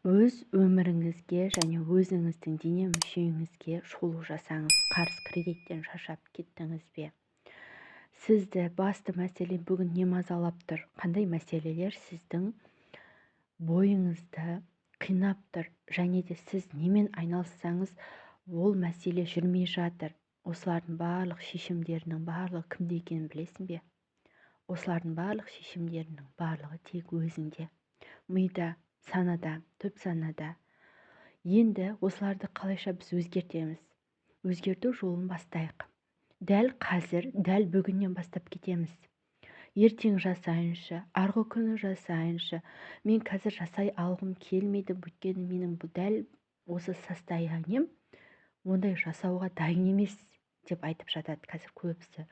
өз өміріңізге және өзіңіздің дене мүшеңізге шолу жасаңыз. Қарыз кредиттен шаршап кеттіңіз бе? Сізді басты мәселе бүгін не мазалап тұр? Қандай мәселелер сіздің бойыңызды қинап тұр? Және де сіз немен айналыссаңыз, ол мәселе жүрмей жатыр. Осылардың барлық шешімдерінің барлығы кімде екенін білесің бе? Осылардың барлық шешімдерінің барлығы тек өзіңде. Мида, санада, түп санада. Енді осыларды қалайша біз өзгертеміз? Өзгерту жолын бастайық. Дәл қазір, дәл бүгіннен бастап кетеміз. Ертең жасайыншы, арғы күні жасайыншы. Мен қазір жасай алғым келмейді, өйткені менің дәл осы состоянием ондай жасауға дайын емес деп айтып жатады қазір көбісі.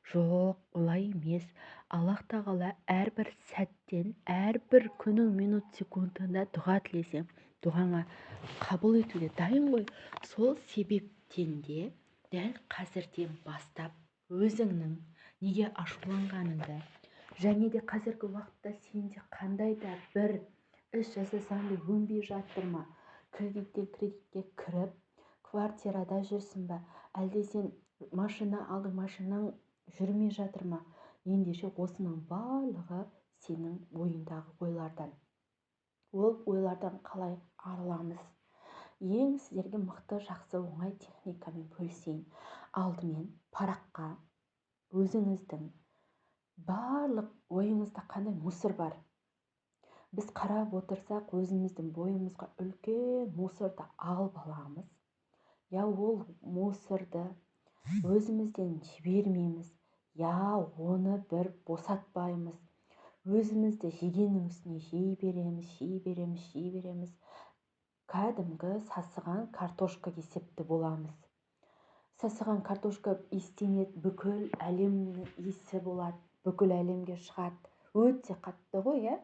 Жоқ, олай емес. Аллах тағала әрбір сәттен, әрбір күнің, минут, секундында дұға тілесең, дұғаңа қабыл етуге дайын ғой. Сол себептен де дәл қазірден бастап өзіңнің неге ашуланғаныңды, және де қазіргі уақытта сенде қандай да бір іс жасасаң да өнбей жатыр ма? Кредиттен кредитке кіріп, квартирада жүрсің ба? Әлде сен машина алдың, машинаң жүрмей жатыр ма? Ендеше осының барлығы сенің ойыңдағы ойлардан. Ол ойлардан қалай арыламыз? Ең сіздерге мықты, жақсы, оңай техникамен бөлісейін. Алдымен параққа өзіңіздің барлық ойыңызда қандай мусор бар? Біз қарап отырсақ, өзіміздің бойымызға үлкен мусорды алып аламыз. Я ол мусорды өзімізден жібермейміз, я оны бір босатпаймыз. Өзімізді жегеннің үстіне жей береміз. Кәдімгі сасыған картошка есепті боламыз. Сасыған картошка иістенеді, бүкіл әлемнің иісі болады, бүкіл әлемге шығады. Өте қатты ғой, иә?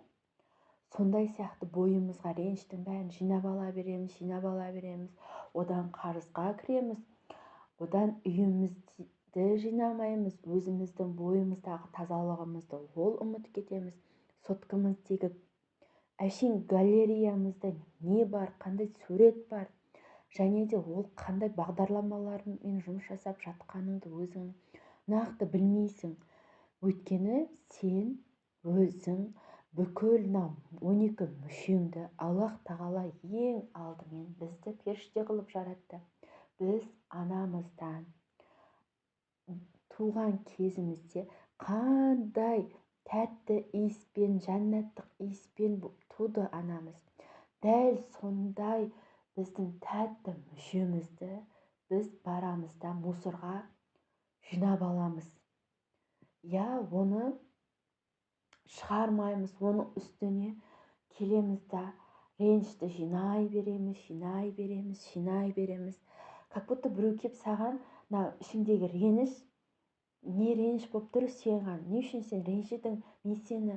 Сондай сияқты бойымызға реніштің бәрін жинап ала береміз. Одан қарызға кіреміз. Одан үйімізді жинамаймыз, өзіміздің бойымыздағы тазалығымызды ол ұмытып кетеміз. Соткамыздегі әшейін галереямызда не бар, қандай сурет бар, және де ол қандай бағдарламалармен жұмыс жасап жатқаныңды өзің нақты білмейсің. Өйткені сен өзің бүкіл 12 мүшеңді Аллах тағала ең алдымен бізді періште қылып жаратты. Біз анамыздан туған кезімізде қандай тәтті иіспен, жәннаттық иіспен туды анамыз. Дәл сондай біздің тәтті мүшемізді біз барамыз да мусорға жинап аламыз. Я оны шығармаймыз, оның үстіне келеміз да ренішті жинай береміз. Как будто біреу кеп саған, ішіңдегі реніш, не реніш болып тұр сенған, не үшін сен ренжідің, мен сені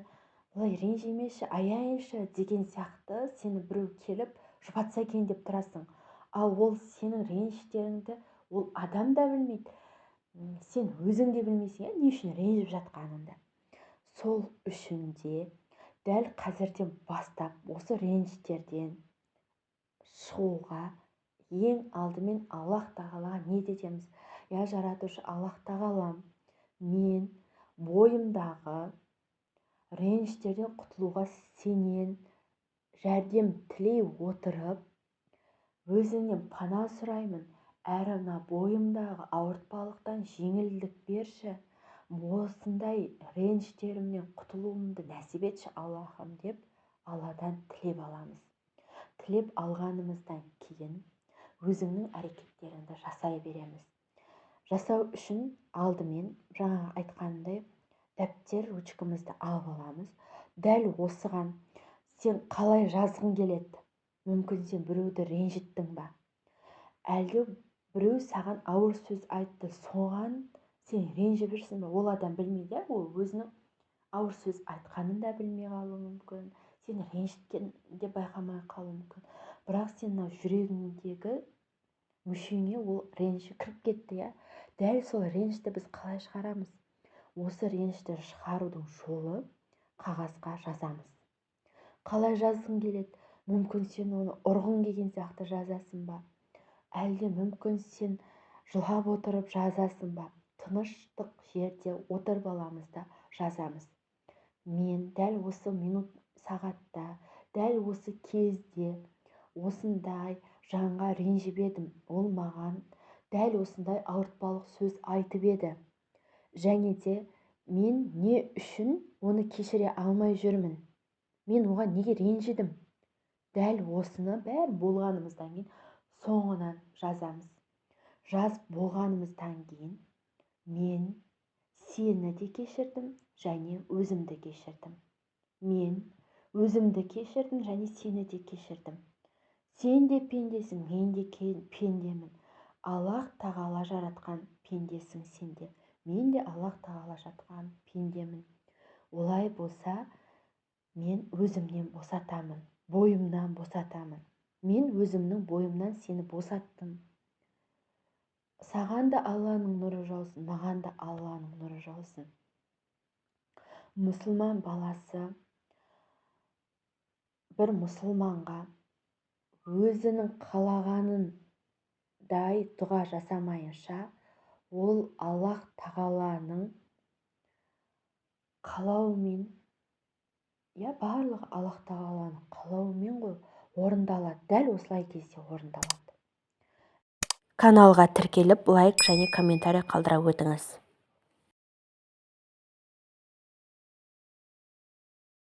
олай ренжімеші, аяйыншы деген сияқты сені біреу келіп жұбатса екен деп тұрасың. Ал ол сенің реніштеріңді ол адам да білмейді, сен өзің де білмейсің, не үшін ренжіп жатқаныңды. Сол үшін де дәл қазірден бастап осы реніштерден шығуға ең алдымен Аллах тағалаға не етеміз? Я жаратушы Аллах тағалам, мен бойымдағы реніштерден құтылуға сенен жәрдем тілей отырып, өзіңнен пана сұраймын. Әрі бойымдағы ауыртпалықтан жеңілдік берші. Осындай реніштерімнен құтылуымды нәсіп етші Аллахым деп Алладан тілеп аламыз. Тілеп алғанымыздан кейін өзіңнің әрекеттеріңді жасай береміз. Жасау үшін алдымен жаңа айтқанымдай дәптер, ручкамызды алып аламыз. Дәл осыған сен қалай жазғың келеді? Мүмкін сен біреуді ренжіттің ба? Әлде біреу саған ауыр сөз айтты, соған сен ренжіп жүрсің бе? Ол адам білмейді, ол өзінің ауыр сөз айтқанын да білмей қалуы мүмкін, сен ренжіткен де байқамай қалуы мүмкін. Бірақ сен жүрегіңдегі мүшеңе ол реніші кіріп кетті, иә? Дәл сол ренішті біз қалай шығарамыз? Осы ренішті шығарудың жолы қағазға жазамыз. Қалай жазғың келеді? мүмкін сен оны ұрғың келген сияқты жазасың ба, әлде мүмкін сен жылап отырып жазасың ба? Тыныштық жерде отырып аламыз да жазамыз. Мен дәл осы минут сағатта, дәл осы кезде осындай жанға ренжіп едім. Ол маған дәл осындай ауыртпалық сөз айтып еді. Және де мен не үшін оны кешіре алмай жүрмін? Мен оған неге ренжідім? Дәл осыны бәрі болғанымыздан кейін соңынан жазамыз. Жазып болғанымыздан кейін мен сені де кешірдім және өзімді кешірдім. Мен өзімді кешірдім және сені де кешірдім. Сен де пендесің, мен де пендемін. Аллах тағала жаратқан пендесің сен де. Мен де Аллах тағала жаратқан пендемін. Олай болса, мен өзімнен босатамын, бойымнан босатамын. Мен өзімнің бойымнан сені босаттым. Саған да Алланың нұры жаусын, маған да Алланың нұры жаусын. Мұсылман баласы бір мұсылманға өзінің қалағанындай дұға жасамайынша, ол Аллах тағаланың қалауымен, барлығы Аллах тағаланың қалауымен орындалады. Дәл осылай кезде орындалады. Каналға тіркеліп, лайк және комментарий қалдыра өтіңіз.